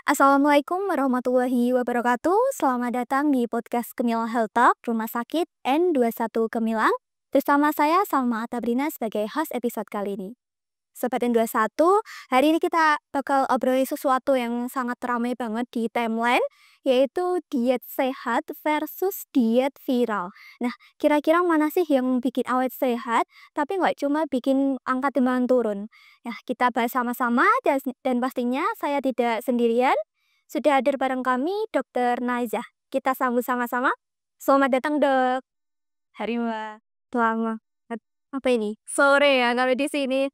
Assalamualaikum warahmatullahi wabarakatuh. Selamat datang di podcast Kemilang Health Talk Rumah Sakit N21 Kemilang. Bersama saya Salma Atabrina sebagai host episode kali ini. Sobat N21, hari ini kita bakal obrolin sesuatu yang sangat ramai banget di timeline, yaitu diet sehat versus diet viral. Nah, kira-kira mana sih yang bikin awet sehat, tapi nggak cuma bikin angka timbangan turun? Ya, kita bahas sama-sama dan pastinya saya tidak sendirian. Sudah hadir bareng kami, Dokter Naizah. Kita sambut sama-sama. Selamat datang, Dok. Hari Mbak. Selamat. Apa ini? Sore ya kalau di sini.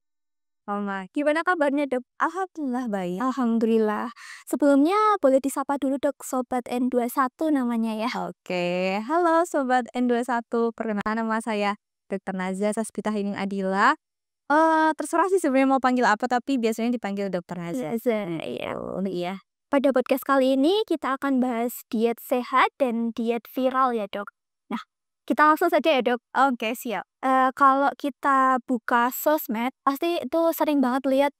Selamat. Gimana kabarnya, Dok? Alhamdulillah baik. Alhamdulillah. Sebelumnya boleh disapa dulu, Dok, Sobat N21 namanya ya. Oke, halo Sobat N21. Perkenalkan nama saya Dr. Nazia Saspita Hining Adila. Terserah sih sebenarnya mau panggil apa, tapi biasanya dipanggil Dr. Nazia. Iya. Iya. Pada podcast kali ini kita akan bahas diet sehat dan diet viral ya, Dok. Nah, kita langsung saja ya, Dok. Oke, siap. Kalau kita buka sosmed, pasti itu sering banget lihat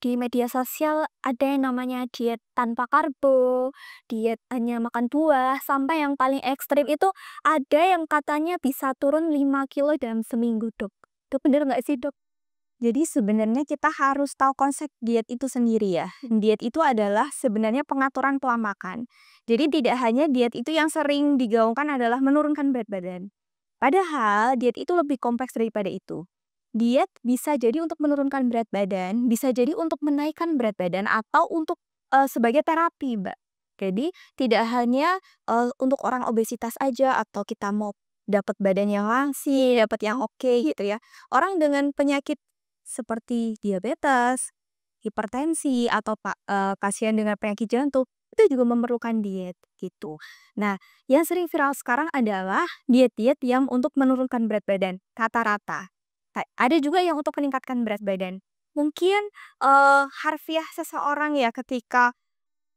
di media sosial ada yang namanya diet tanpa karbo, diet hanya makan buah, sampai yang paling ekstrim itu ada yang katanya bisa turun 5 kilo dalam seminggu, Dok. Itu bener nggak sih, Dok? Jadi sebenarnya kita harus tahu konsep diet itu sendiri ya. Diet itu adalah sebenarnya pengaturan pola makan. Jadi tidak hanya diet itu yang sering digaungkan adalah menurunkan berat badan. Padahal diet itu lebih kompleks daripada itu. Diet bisa jadi untuk menurunkan berat badan, bisa jadi untuk menaikkan berat badan atau untuk sebagai terapi, Mbak. Jadi tidak hanya untuk orang obesitas aja atau kita mau dapat badan yang langsing, dapat yang oke gitu ya. Orang dengan penyakit seperti diabetes, hipertensi atau pasien dengan penyakit jantung itu juga memerlukan diet gitu. Nah, yang sering viral sekarang adalah diet-diet yang untuk menurunkan berat badan rata-rata. Ada juga yang untuk meningkatkan berat badan. Mungkin harfiah seseorang ya ketika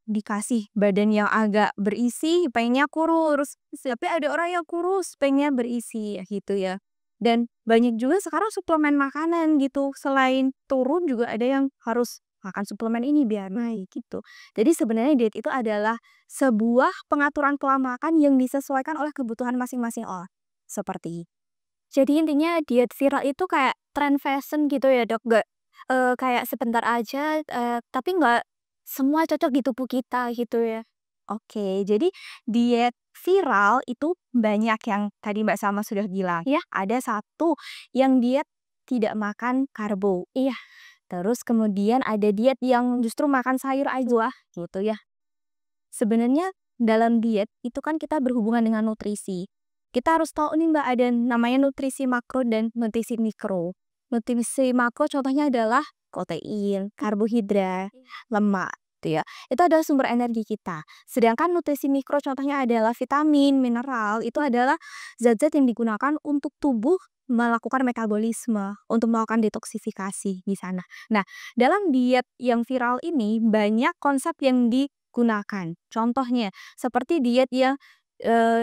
dikasih badan yang agak berisi pengennya kurus, tapi ada orang yang kurus pengennya berisi ya gitu ya. Dan banyak juga sekarang suplemen makanan gitu, selain turun juga ada yang harus makan suplemen ini biar naik gitu. Jadi sebenarnya diet itu adalah sebuah pengaturan pola makan yang disesuaikan oleh kebutuhan masing-masing orang. Seperti Jadi intinya diet viral itu kayak tren fashion gitu ya, Dok? Nggak kayak sebentar aja, tapi nggak semua cocok di tubuh kita gitu ya. Oke, jadi diet viral itu banyak yang tadi Mbak Salma sudah bilang ya. Ada satu yang diet tidak makan karbo. Iya. Terus kemudian ada diet yang justru makan sayur aja gitu ya. Sebenarnya dalam diet itu kan kita berhubungan dengan nutrisi. Kita harus tahu nih Mbak, ada namanya nutrisi makro dan nutrisi mikro. Nutrisi makro contohnya adalah protein, karbohidrat, lemak gitu ya. Itu adalah sumber energi kita. Sedangkan nutrisi mikro contohnya adalah vitamin, mineral, itu adalah zat-zat yang digunakan untuk tubuh melakukan metabolisme, untuk melakukan detoksifikasi di sana. Nah, dalam diet yang viral ini banyak konsep yang digunakan. Contohnya seperti diet yang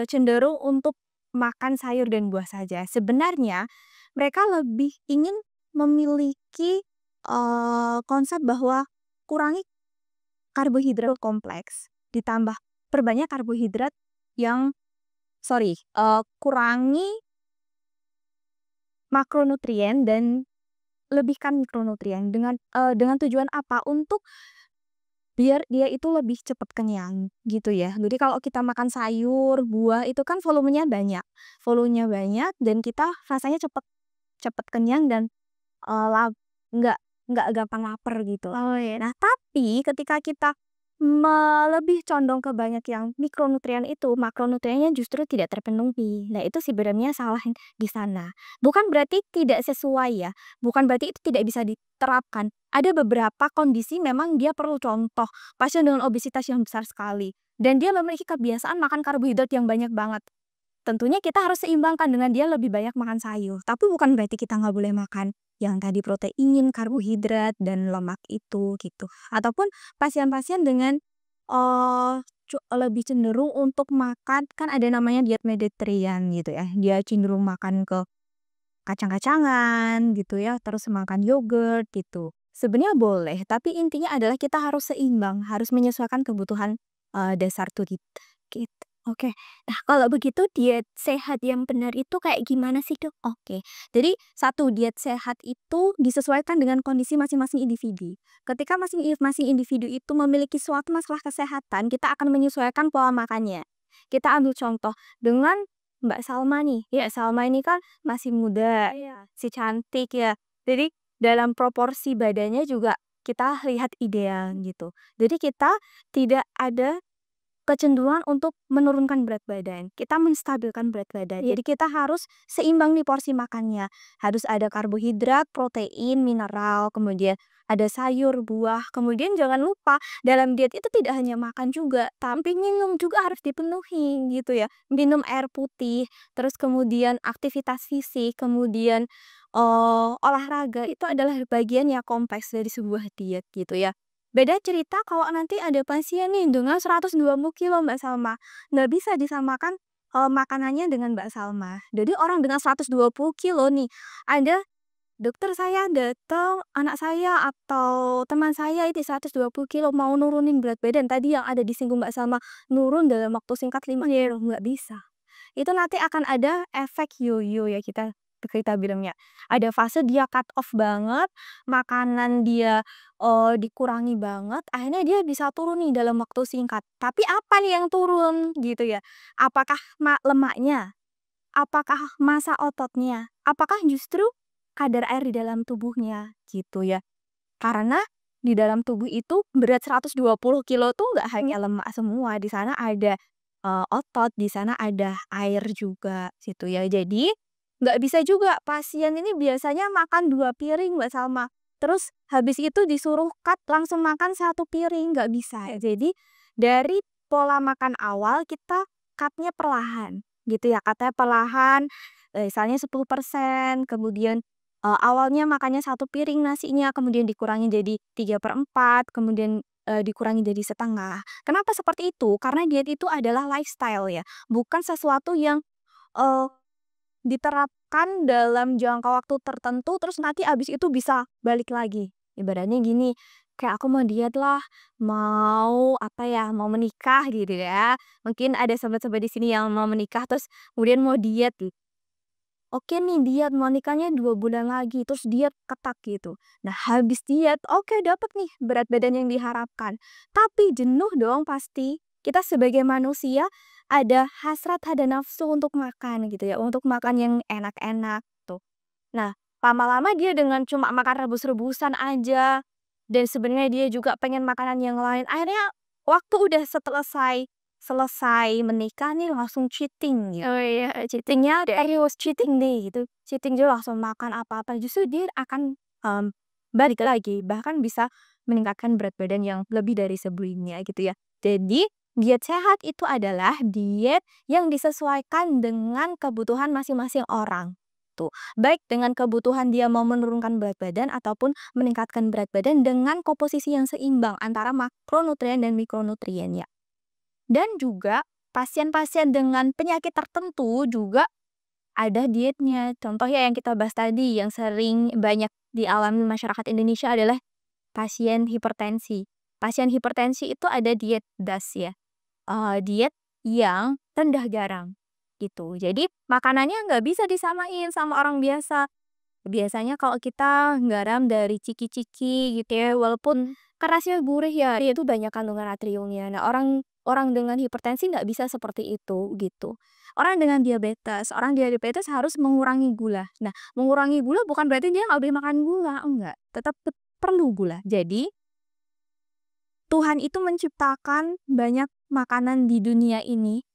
cenderung untuk makan sayur dan buah saja. Sebenarnya mereka lebih ingin memiliki konsep bahwa kurangi karbohidrat kompleks, ditambah perbanyak karbohidrat yang kurangi makronutrien dan lebihkan mikronutrien dengan tujuan apa? Untuk biar dia itu lebih cepat kenyang gitu ya. Jadi kalau kita makan sayur, buah itu kan volumenya banyak. Volumenya banyak dan kita rasanya cepet cepet kenyang dan nggak gampang lapar gitu. Oh ya. Nah, tapi ketika kita lebih condong ke banyak yang mikronutrien itu, makronutriennya justru tidak terpenuhi. Nah, itu sebenarnya salah di sana. Bukan berarti tidak sesuai ya, bukan berarti itu tidak bisa diterapkan. Ada beberapa kondisi memang dia perlu, contoh pasien dengan obesitas yang besar sekali dan dia memiliki kebiasaan makan karbohidrat yang banyak banget. Tentunya kita harus seimbangkan dengan dia lebih banyak makan sayur, tapi bukan berarti kita nggak boleh makan yang tadi protein, karbohidrat, dan lemak itu gitu. Ataupun pasien-pasien dengan lebih cenderung untuk makan, kan ada namanya diet Mediterranean gitu ya. Dia cenderung makan ke kacang-kacangan gitu ya, terus makan yogurt gitu. Sebenarnya boleh, tapi intinya adalah kita harus seimbang, harus menyesuaikan kebutuhan, dasar tubuh kita, gitu. Oke. Nah, kalau begitu diet sehat yang benar itu kayak gimana sih, Dok? Oke, jadi satu, diet sehat itu disesuaikan dengan kondisi masing-masing individu. Ketika masing individu itu memiliki suatu masalah kesehatan, kita akan menyesuaikan pola makannya. Kita ambil contoh dengan Mbak Salma nih. Ya, Salma ini kan masih muda, Iya. si cantik ya. Jadi dalam proporsi badannya juga kita lihat ideal gitu. Jadi kita tidak ada kecenderungan untuk menurunkan berat badan, kita menstabilkan berat badan. Iya. Jadi kita harus seimbang nih porsi makannya. Harus ada karbohidrat, protein, mineral, kemudian ada sayur, buah. Kemudian jangan lupa dalam diet itu tidak hanya makan juga, tapi minum juga harus dipenuhi gitu ya. Minum air putih, terus kemudian aktivitas fisik, kemudian olahraga itu adalah bagian yang kompleks dari sebuah diet gitu ya. Beda cerita kalau nanti ada pasien nih dengan 120 kilo Mbak Salma, nggak bisa disamakan, makanannya dengan Mbak Salma. Jadi orang dengan 120 kilo nih, ada, "Dokter saya datang, anak saya atau teman saya ini 120 kilo mau nurunin berat badan," tadi yang ada disinggung Mbak Salma, nurun dalam waktu singkat 5 kilo, nggak bisa. Itu nanti akan ada efek yoyo ya kita kita bilangnya. Ada fase dia cut off banget, makanan dia, dikurangi banget, akhirnya dia bisa turun nih dalam waktu singkat. Tapi apa nih yang turun gitu ya? Apakah lemaknya? Apakah massa ototnya? Apakah justru kadar air di dalam tubuhnya? Gitu ya. Karena di dalam tubuh itu berat 120 kilo tuh nggak hanya lemak semua, di sana ada, otot, di sana ada air juga, situ ya. Jadi, nggak bisa juga pasien ini biasanya makan 2 piring, Mbak Salma, terus habis itu disuruh cut langsung makan 1 piring, nggak bisa. Jadi, dari pola makan awal kita cut-nya perlahan, gitu ya, cut-nya perlahan, misalnya 10%, kemudian awalnya makannya 1 piring nasinya, kemudian dikurangi jadi 3/4, kemudian, dikurangi jadi setengah. Kenapa seperti itu? Karena diet itu adalah lifestyle ya, bukan sesuatu yang, eee, diterapkan dalam jangka waktu tertentu, terus nanti abis itu bisa balik lagi. Ibaratnya gini, kayak aku mau diet lah, mau apa ya, mau menikah gitu ya. Mungkin ada sobat-sobat di sini yang mau menikah, terus kemudian mau diet. Oke nih diet, mau nikahnya 2 bulan lagi, terus diet ketat gitu. Nah habis diet, oke dapet nih berat badan yang diharapkan. Tapi jenuh dong pasti. Kita sebagai manusia ada hasrat, ada nafsu untuk makan gitu ya, untuk makan yang enak-enak tuh. Nah, lama-lama dia dengan cuma makan rebus-rebusan aja, dan sebenarnya dia juga pengen makanan yang lain. Akhirnya waktu udah selesai selesai menikah nih langsung cheating gitu. Oh iya, Cheating-nya serius, cheating day gitu. Cheating dia langsung makan apa-apa, justru dia akan, balik lagi, bahkan bisa meningkatkan berat badan yang lebih dari sebelumnya gitu ya. Jadi, diet sehat itu adalah diet yang disesuaikan dengan kebutuhan masing-masing orang, tuh. Baik dengan kebutuhan dia mau menurunkan berat badan ataupun meningkatkan berat badan dengan komposisi yang seimbang antara makronutrien dan mikronutrien ya. Dan juga pasien-pasien dengan penyakit tertentu juga ada dietnya. Contoh ya yang kita bahas tadi, yang sering banyak dialami masyarakat Indonesia adalah pasien hipertensi. Pasien hipertensi itu ada diet DAS ya, diet yang rendah garam, gitu. Jadi makanannya nggak bisa disamain sama orang biasa. Biasanya kalau kita garam dari ciki-ciki gitu ya, walaupun kerasnya gurih ya, dia itu banyak kandungan natriumnya. Nah, orang orang dengan hipertensi nggak bisa seperti itu gitu. Orang diabetes harus mengurangi gula. Nah, mengurangi gula bukan berarti dia nggak boleh makan gula, enggak. Tetap perlu gula. Jadi, Tuhan itu menciptakan banyak makanan di dunia ini.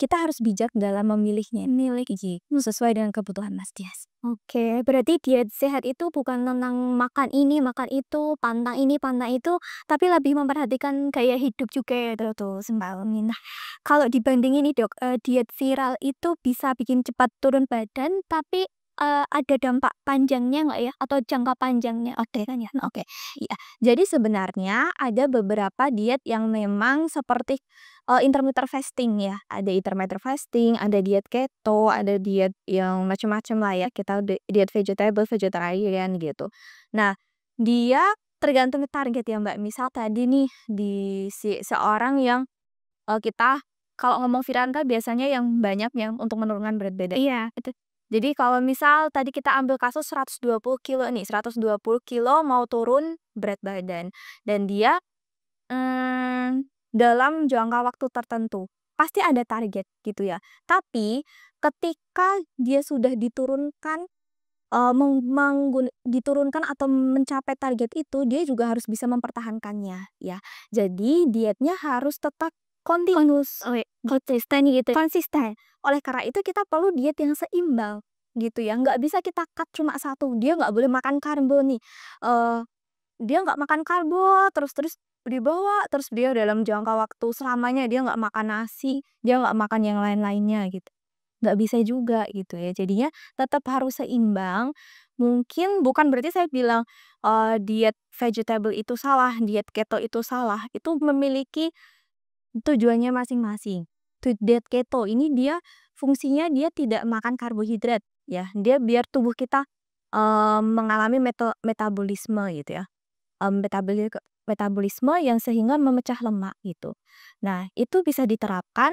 Kita harus bijak dalam memilihnya. Milih sesuai dengan kebutuhan Mas Dias. Oke, berarti diet sehat itu bukan tentang makan ini, makan itu, pantang ini, pantang itu, tapi lebih memperhatikan gaya hidup juga ya, tuh, sembari. Nah, kalau dibandingin nih dok, diet viral itu bisa bikin cepat turun badan, tapi ada dampak panjangnya nggak ya? Atau jangka panjangnya? Oke kan ya? Oke, iya. Jadi sebenarnya ada beberapa diet yang memang seperti, intermittent fasting ya. Ada intermittent fasting, ada diet keto, ada diet yang macam-macam lah ya. Kita diet vegetable, vegetarian gitu. Nah, dia tergantung target ya, Mbak. Misal tadi nih di seorang yang, kita kalau ngomong viral kan biasanya yang banyak yang untuk menurunkan berat badan. Iya. Itu. Jadi kalau misal tadi kita ambil kasus 120 kilo nih, 120 kilo mau turun berat badan dan dia, dalam jangka waktu tertentu, pasti ada target gitu ya. Tapi ketika dia sudah diturunkan, diturunkan atau mencapai target itu, dia juga harus bisa mempertahankannya ya. Jadi dietnya harus tetap kontinus, Konsisten gitu. konsisten. Oleh karena itu kita perlu diet yang seimbang gitu ya. Nggak bisa kita cut cuma satu, dia nggak boleh makan karbo nih. Dia nggak makan karbo, terus dibawa, terus dia dalam jangka waktu selamanya dia nggak makan nasi, dia nggak makan yang lain-lainnya gitu. Nggak bisa juga gitu ya. Jadinya tetap harus seimbang. Mungkin bukan berarti saya bilang, diet vegetable itu salah, diet keto itu salah. Itu memiliki tujuannya masing-masing. Diet keto ini dia fungsinya dia tidak makan karbohidrat ya. Dia biar tubuh kita, mengalami metabolisme gitu ya. Metabolisme yang sehingga memecah lemak gitu. Nah, itu bisa diterapkan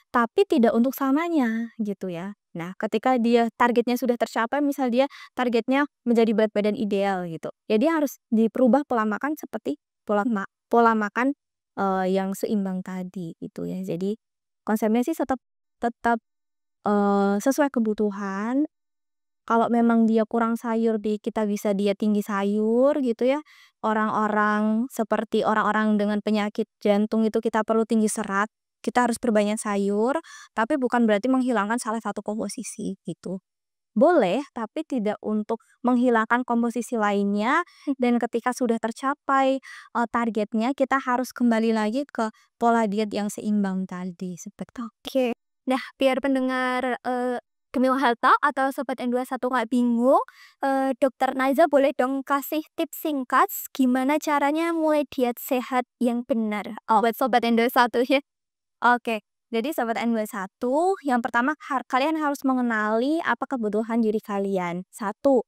tapi tidak untuk selamanya gitu ya. Nah, ketika dia targetnya sudah tercapai, misal dia targetnya menjadi berat badan ideal gitu. Ya dia harus diperubah pola makan seperti pola makan, yang seimbang tadi gitu ya. Jadi konsepnya sih tetap tetap, sesuai kebutuhan. Kalau memang dia kurang sayur kita bisa diet tinggi sayur gitu ya. Orang-orang seperti orang-orang dengan penyakit jantung itu kita perlu tinggi serat, kita harus perbanyak sayur, tapi bukan berarti menghilangkan salah satu komposisi gitu. Boleh, tapi tidak untuk menghilangkan komposisi lainnya dan ketika sudah tercapai, targetnya kita harus kembali lagi ke pola diet yang seimbang tadi, seperti Oke. Nah, biar pendengar, Gemil Health Talk atau Sobat N21 nggak bingung, Dokter Naiza boleh dong kasih tips singkat gimana caranya mulai diet sehat yang benar? Buat Sobat N21 ya. Oke, jadi Sobat N21, yang pertama kalian harus mengenali apa kebutuhan diri kalian. Satu,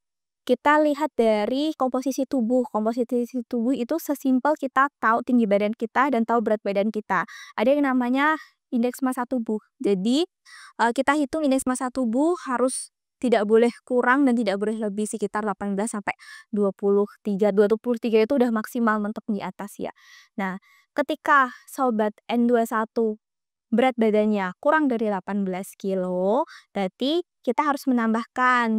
kita lihat dari komposisi tubuh. Komposisi tubuh itu sesimpel kita tahu tinggi badan kita dan tahu berat badan kita. Ada yang namanya indeks massa tubuh. Jadi, kita hitung indeks massa tubuh harus tidak boleh kurang dan tidak boleh lebih sekitar 18 sampai 23. 23 itu udah maksimal mentok di atas ya. Nah, ketika Sobat N21 berat badannya kurang dari 18 kilo, berarti kita harus menambahkan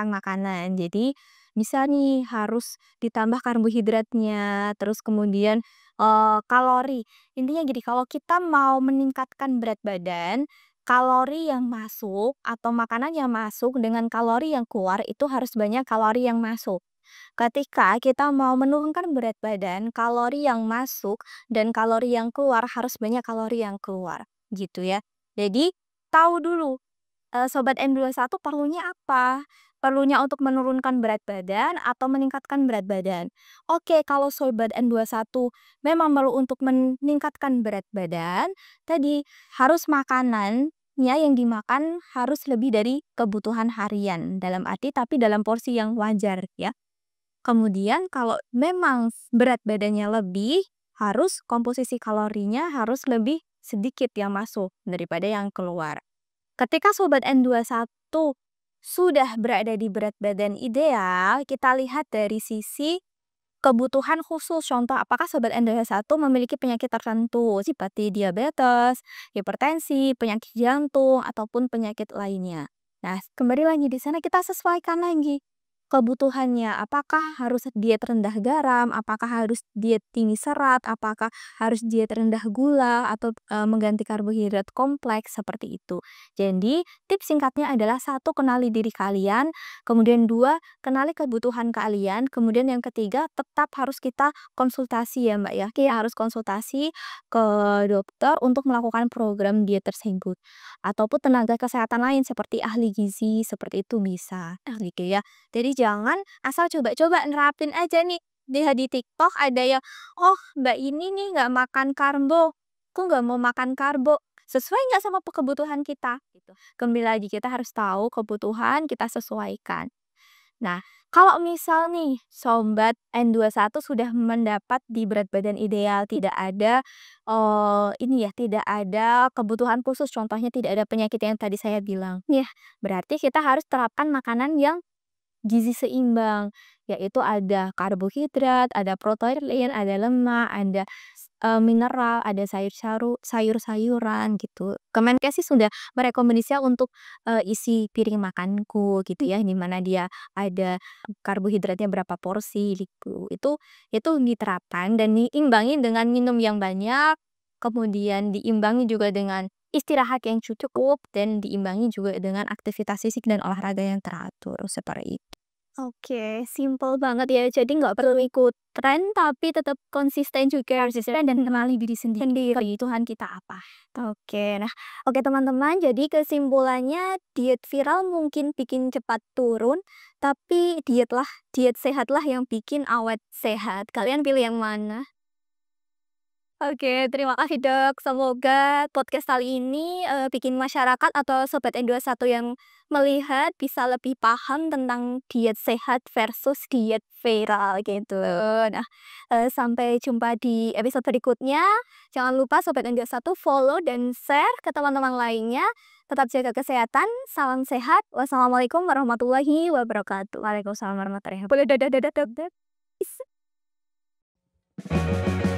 makanan. Jadi bisa nih harus ditambah karbohidratnya, terus kemudian, kalori. Intinya gini, kalau kita mau meningkatkan berat badan, kalori yang masuk atau makanan yang masuk dengan kalori yang keluar itu harus banyak kalori yang masuk. Ketika kita mau menurunkan berat badan, kalori yang masuk dan kalori yang keluar harus banyak kalori yang keluar, gitu ya. Jadi, tahu dulu, Sobat N21 perlunya apa? Perlunya untuk menurunkan berat badan atau meningkatkan berat badan? Oke, kalau Sobat N21 memang perlu untuk meningkatkan berat badan, tadi harus makanannya yang dimakan harus lebih dari kebutuhan harian, dalam arti tapi dalam porsi yang wajar ya. Kemudian kalau memang berat badannya lebih, harus komposisi kalorinya harus lebih sedikit yang masuk daripada yang keluar. Ketika Sobat N21 sudah berada di berat badan ideal, kita lihat dari sisi kebutuhan khusus. Contoh, apakah Sobat N21 memiliki penyakit tertentu seperti diabetes, hipertensi, penyakit jantung, ataupun penyakit lainnya. Nah, kembali lagi di sana kita sesuaikan lagi kebutuhannya. Apakah harus diet rendah garam, apakah harus diet tinggi serat, apakah harus diet rendah gula, atau mengganti karbohidrat kompleks seperti itu. Jadi, tips singkatnya adalah satu, kenali diri kalian, kemudian dua, kenali kebutuhan kalian, kemudian yang ketiga, tetap harus kita konsultasi ya Mbak ya. Kita harus konsultasi ke dokter untuk melakukan program diet tersebut. Ataupun tenaga kesehatan lain seperti ahli gizi, seperti itu bisa. Gitu ya. Jadi jangan asal coba-coba nerapin aja nih. Lihat di TikTok ada yang, oh mbak ini nih nggak makan karbo, aku nggak mau makan karbo. Sesuai nggak sama kebutuhan kita? Gitu. Kembali lagi kita harus tahu kebutuhan kita sesuaikan. Nah, Kalau misal nih, sobat N21 sudah mendapat di berat badan ideal, tidak ada, ini ya, tidak ada kebutuhan khusus, contohnya tidak ada penyakit yang tadi saya bilang. Iya. Berarti kita harus terapkan makanan yang gizi seimbang, yaitu ada karbohidrat, ada protein, ada lemak, ada mineral, ada sayur-sayuran gitu. Kemenkes sih sudah merekomendasikan untuk, isi piring makanku gitu ya, di mana dia ada karbohidratnya berapa porsi gitu. Itu diterapkan dan diimbangi dengan minum yang banyak, kemudian diimbangi juga dengan istirahat yang cukup, dan diimbangi juga dengan aktivitas fisik dan olahraga yang teratur, seperti itu. Oke, simple banget ya. Jadi nggak perlu ikut tren, tapi tetap konsisten juga. Konsisten dan kenali diri sendiri. Kebutuhan kita apa. Oke, nah, oke teman-teman. Jadi kesimpulannya diet viral mungkin bikin cepat turun, tapi diet sehatlah yang bikin awet sehat. Kalian pilih yang mana? Oke, terima kasih Dok. Semoga podcast kali ini bikin masyarakat atau Sobat N21 yang melihat bisa lebih paham tentang diet sehat versus diet viral gitu. Nah, sampai jumpa di episode berikutnya. Jangan lupa Sobat N21 follow dan share ke teman-teman lainnya. Tetap jaga kesehatan, salam sehat. Wassalamualaikum warahmatullahi wabarakatuh. Waalaikumsalam warahmatullahi wabarakatuh. Boleh dadah dadah dadah. Dadah.